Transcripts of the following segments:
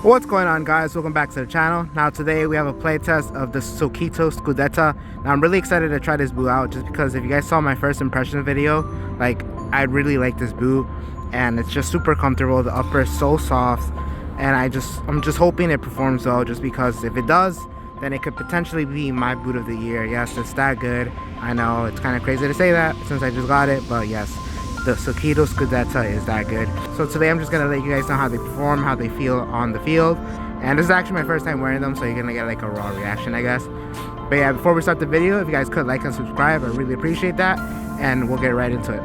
What's going on, guys? Welcome back to the channel. Now today we have a playtest of the Sokito Scudetta. Now I'm really excited to try this boot out just because if you guys saw my first impression video, like, I really like this boot and it's just super comfortable. The upper is so soft and I'm just hoping it performs well, just because if it does, then it could potentially be my boot of the year. Yes, it's that good. I know it's kind of crazy to say that since I just got it, but yes, the Sokito Scudetta is that good. So today I'm just gonna let you guys know how they perform, how they feel on the field. And this is actually my first time wearing them, so you're gonna get like a raw reaction, I guess. But yeah, before we start the video, if you guys could like and subscribe, I really appreciate that. And we'll get right into it.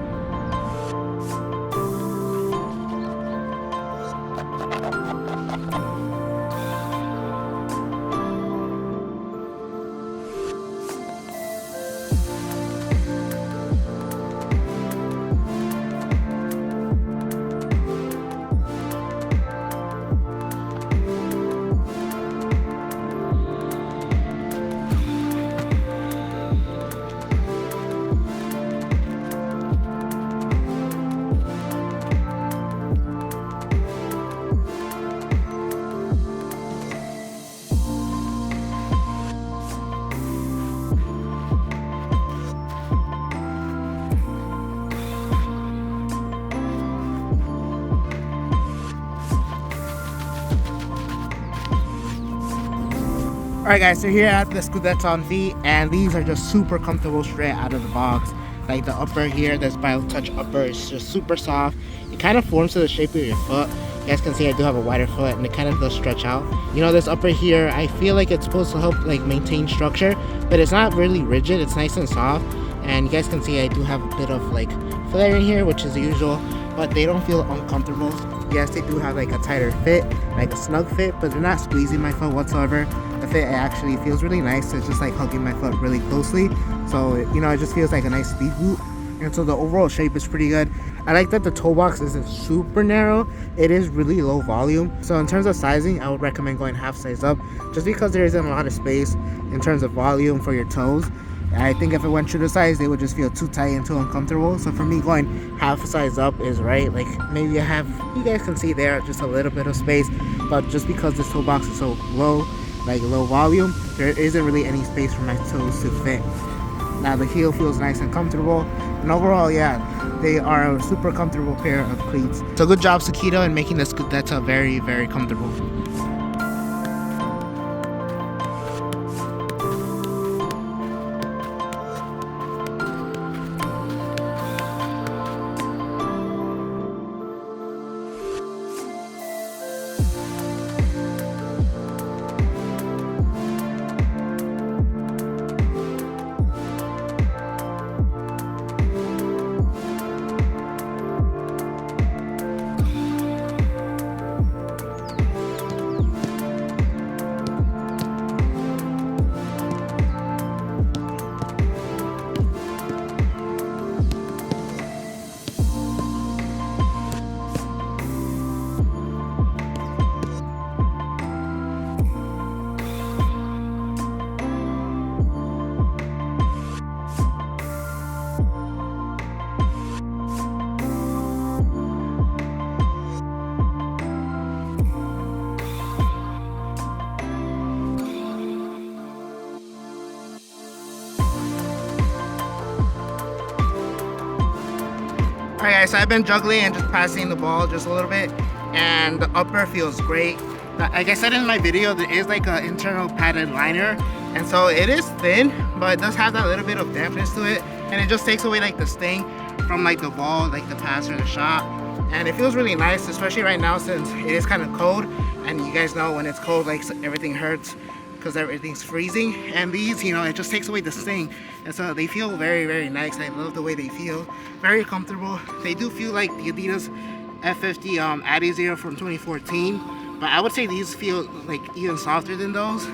Alright guys, so here at the Scudetta on feet, and these are just super comfortable straight out of the box. Like the upper here, this BioTouch upper is just super soft. It kind of forms to the shape of your foot. You guys can see I do have a wider foot and it kind of does stretch out. You know, this upper here, I feel like it's supposed to help like maintain structure, but it's not really rigid, it's nice and soft. And you guys can see I do have a bit of like flare in here, which is usual, but they don't feel uncomfortable. Yes, they do have like a tighter fit, like a snug fit, but they're not squeezing my foot whatsoever. The fit actually feels really nice. It's just like hugging my foot really closely. So, you know, it just feels like a nice speed boot. And so the overall shape is pretty good. I like that the toe box isn't super narrow. It is really low volume. So in terms of sizing, I would recommend going half size up, just because there isn't a lot of space in terms of volume for your toes. I think if it went true to size, they would just feel too tight and too uncomfortable. So for me, going half size up is right. Like maybe I have, you guys can see there, just a little bit of space, but just because this toe box is so low, like low volume, there isn't really any space for my toes to fit. Now the heel feels nice and comfortable, and overall, yeah, they are a super comfortable pair of cleats. So good job, Sokito, in making the Scudetta very, very comfortable. Alright guys, so I've been juggling and just passing the ball just a little bit, and the upper feels great. Like I said in my video, there is like an internal padded liner, and so it is thin, but it does have that little bit of dampness to it, and it just takes away like the sting from like the ball, like the pass or the shot. And it feels really nice, especially right now since it is kind of cold, and you guys know when it's cold, like everything hurts because everything's freezing. And these, you know, it just takes away the sting, and so they feel very, very nice. I love the way they feel, very comfortable. They do feel like the Adidas F50 Addy Zero from 2014, but I would say these feel like even softer than those.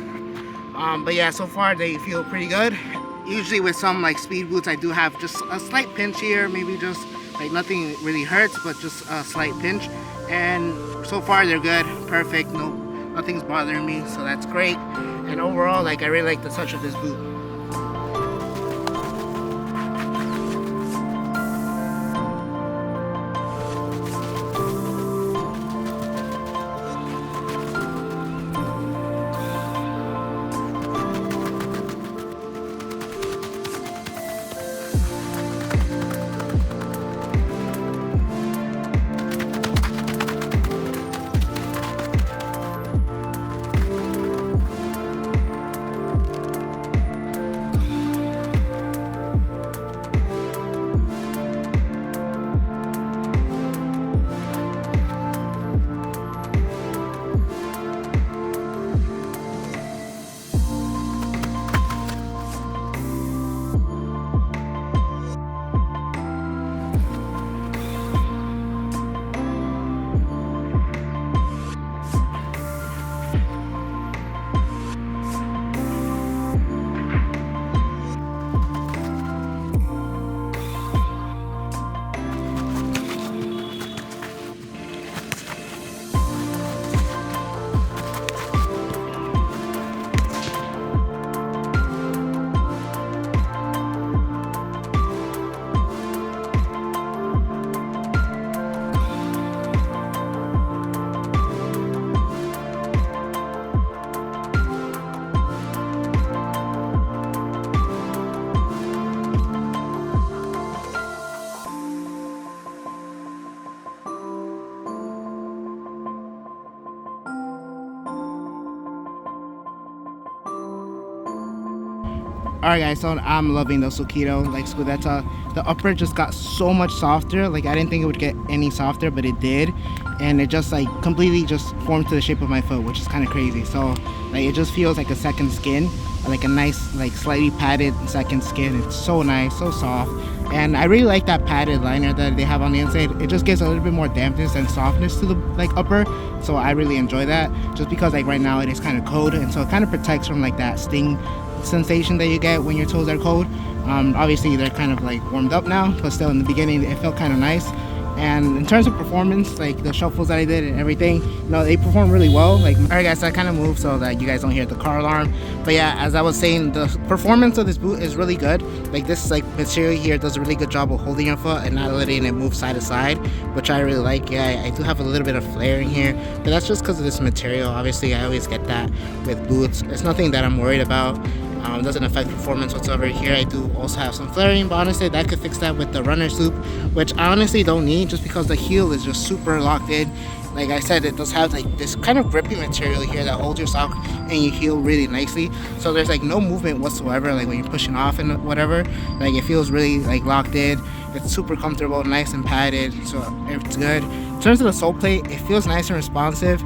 But yeah, so far they feel pretty good. Usually with some like speed boots, I do have just a slight pinch here, maybe just like nothing really hurts, but just a slight pinch. And so far they're good, perfect, nothing's bothering me, so that's great. And overall, like, I really like the touch of this boot. Alright guys, so I'm loving the Sokito, like Scudetta. The upper just got so much softer. Like I didn't think it would get any softer, but it did. And it just like completely just formed to the shape of my foot, which is kind of crazy. So like it just feels like a second skin, like a nice, like slightly padded second skin. It's so nice, so soft. And I really like that padded liner that they have on the inside. It just gives a little bit more dampness and softness to the like upper. So I really enjoy that, just because like right now it is kind of cold, and so it kind of protects from like that sting sensation that you get when your toes are cold. Obviously they're kind of like warmed up now, but still in the beginning it felt kind of nice. And in terms of performance, like the shuffles that I did and everything, you know, they perform really well. Like, all right guys, so I kind of moved so that you guys don't hear the car alarm. But yeah, as I was saying, the performance of this boot is really good. Like this like material here does a really good job of holding your foot and not letting it move side to side, which I really like. Yeah, I do have a little bit of flaring here, but that's just because of this material. Obviously I always get that with boots. It's nothing that I'm worried about. Doesn't affect performance whatsoever. Here I do also have some flaring, but honestly that could fix that with the runner's loop, which I honestly don't need, just because the heel is just super locked in. Like I said, it does have like this kind of grippy material here that holds your sock and your heel really nicely, so there's like no movement whatsoever. Like when you're pushing off and whatever, like it feels really like locked in. It's super comfortable, nice and padded, so it's good. In terms of the sole plate, it feels nice and responsive.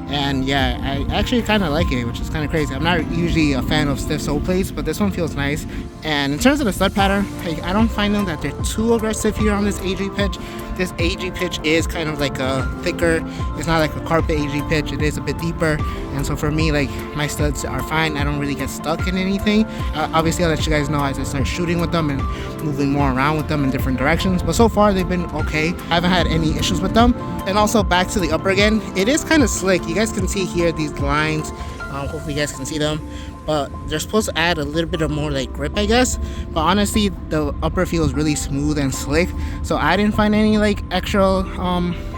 And yeah, I actually kind of like it, which is kind of crazy. I'm not usually a fan of stiff sole plates, but this one feels nice. And in terms of the stud pattern, like, I don't find them that they're too aggressive here on this AG pitch. This AG pitch is kind of like a thicker, it's not like a carpet AG pitch, it is a bit deeper. And so for me, like my studs are fine. I don't really get stuck in anything. Obviously I'll let you guys know as I start shooting with them and moving more around with them in different directions, but so far they've been okay. I haven't had any issues with them. And also back to the upper again, it is kind of slick. You guys can see here these lines, hopefully you guys can see them, but they're supposed to add a little bit of more like grip, I guess. But honestly the upper feels really smooth and slick, so I didn't find any like extra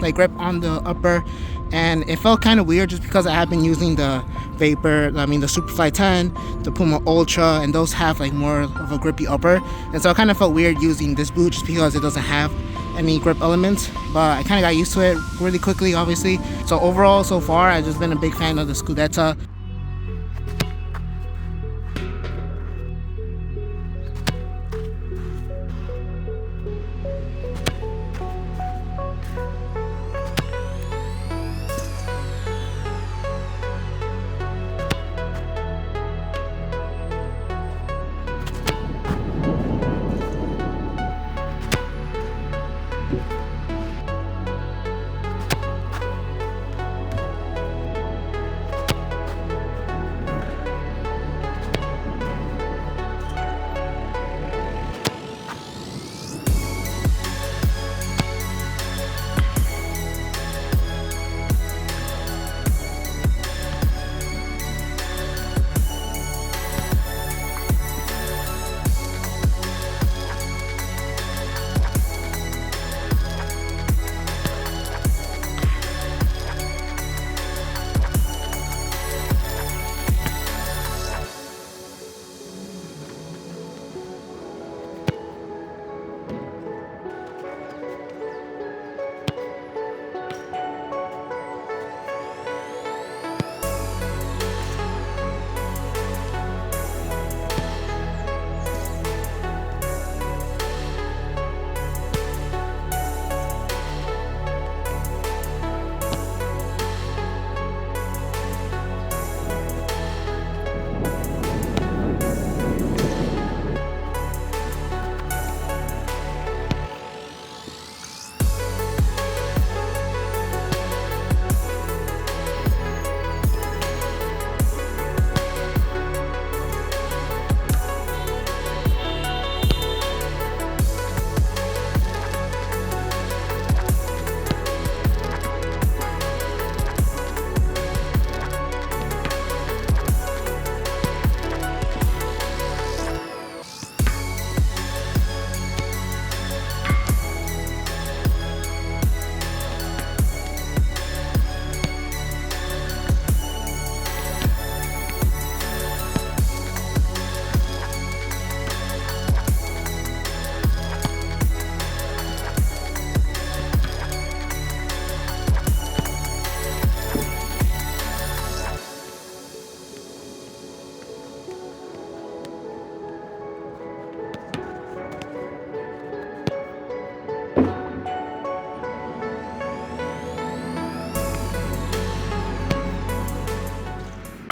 like grip on the upper. And it felt kind of weird just because I have been using the Vapor, I mean the Superfly 10, the Puma Ultra, and those have like more of a grippy upper, and so I kind of felt weird using this boot just because it doesn't have any grip elements. But I kind of got used to it really quickly, obviously. So overall, so far, I've just been a big fan of the Scudetta.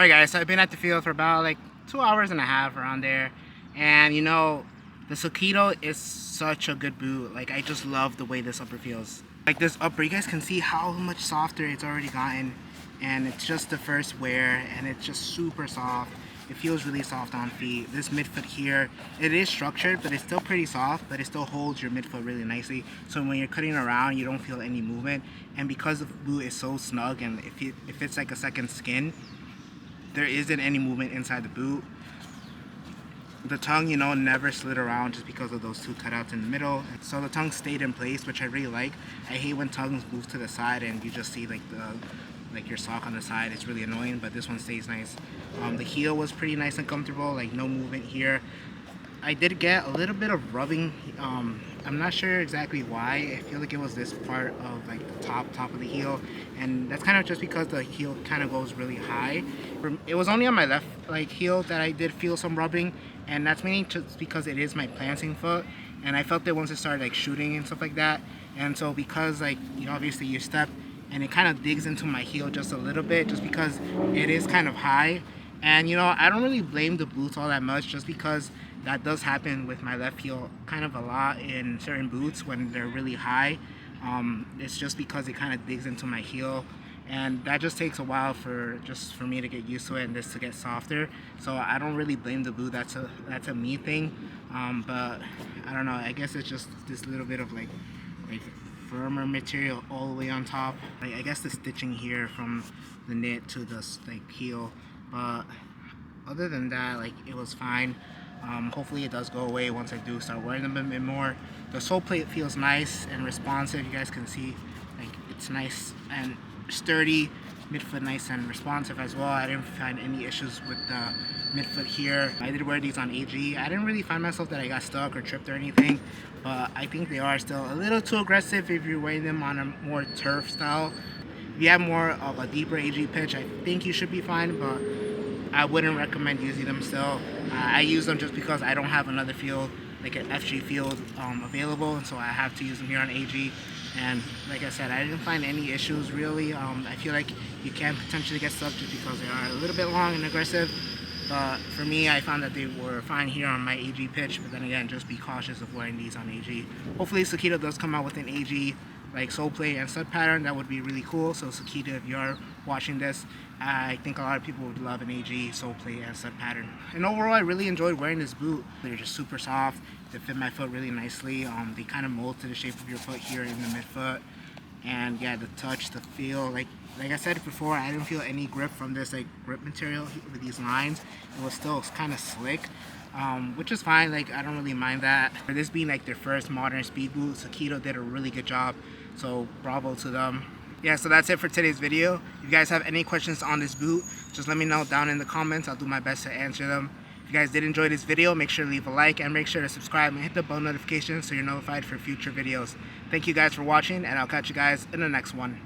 Alright guys, so I've been at the field for about like 2 hours and a half around there, and you know, the Sokito is such a good boot. Like, I just love the way this upper feels. Like this upper, you guys can see how much softer it's already gotten, and it's just the first wear and it's just super soft. It feels really soft on feet. This midfoot here, it is structured, but it's still pretty soft, but it still holds your midfoot really nicely. So when you're cutting around, you don't feel any movement. And because the boot is so snug and if it's like a second skin, there isn't any movement inside the boot. The tongue, you know, never slid around just because of those two cutouts in the middle. So the tongue stayed in place, which I really like. I hate when tongues move to the side and you just see like your sock on the side. It's really annoying, but this one stays nice. The heel was pretty nice and comfortable, like no movement here. I did get a little bit of rubbing. I'm not sure exactly why. I feel like it was this part of like the top of the heel, and that's kind of just because the heel kind of goes really high. It was only on my left like heel that I did feel some rubbing, and that's mainly just because it is my planting foot, and I felt it once it started like shooting and stuff like that. And so because like, you know, obviously you step and it kind of digs into my heel just a little bit just because it is kind of high. And you know, I don't really blame the boots all that much, just because that does happen with my left heel kind of a lot in certain boots when they're really high. It's just because it kind of digs into my heel, and that just takes a while for me to get used to it and this to get softer. So I don't really blame the boot. That's a me thing. But I don't know, I guess it's just this little bit of like firmer material all the way on top. Like, I guess the stitching here from the knit to the like heel, but other than that, like, it was fine. Hopefully it does go away once I do start wearing them a bit more. The sole plate feels nice and responsive. You guys can see like it's nice and sturdy. Midfoot nice and responsive as well. I didn't find any issues with the midfoot here. I did wear these on AG. I didn't really find myself that I got stuck or tripped or anything, but I think they are still a little too aggressive if you're wearing them on a more turf style. If you have more of a deeper AG pitch, I think you should be fine, but I wouldn't recommend using them still. I use them just because I don't have another field, like an FG field available, and so I have to use them here on AG. And like I said, I didn't find any issues really. I feel like you can potentially get stuck just because they are a little bit long and aggressive. But for me, I found that they were fine here on my AG pitch. But then again, just be cautious of wearing these on AG. Hopefully Sokito does come out with an AG like sole plate and stud pattern. That would be really cool. So Sokito, if you are watching this, I think a lot of people would love an AG sole plate and stud pattern. And overall, I really enjoyed wearing this boot. They're just super soft. They fit my foot really nicely. They kind of mold to the shape of your foot here in the midfoot. And yeah, the touch, the feel, like I said before, I didn't feel any grip from this like grip material with these lines. It was still kind of slick, which is fine. Like, I don't really mind that. For this being like their first modern speed boot, Sokito did a really good job. So bravo to them. Yeah, so that's it for today's video. If you guys have any questions on this boot, just let me know down in the comments. I'll do my best to answer them. If you guys did enjoy this video, make sure to leave a like and make sure to subscribe and hit the bell notification so you're notified for future videos. Thank you guys for watching, and I'll catch you guys in the next one.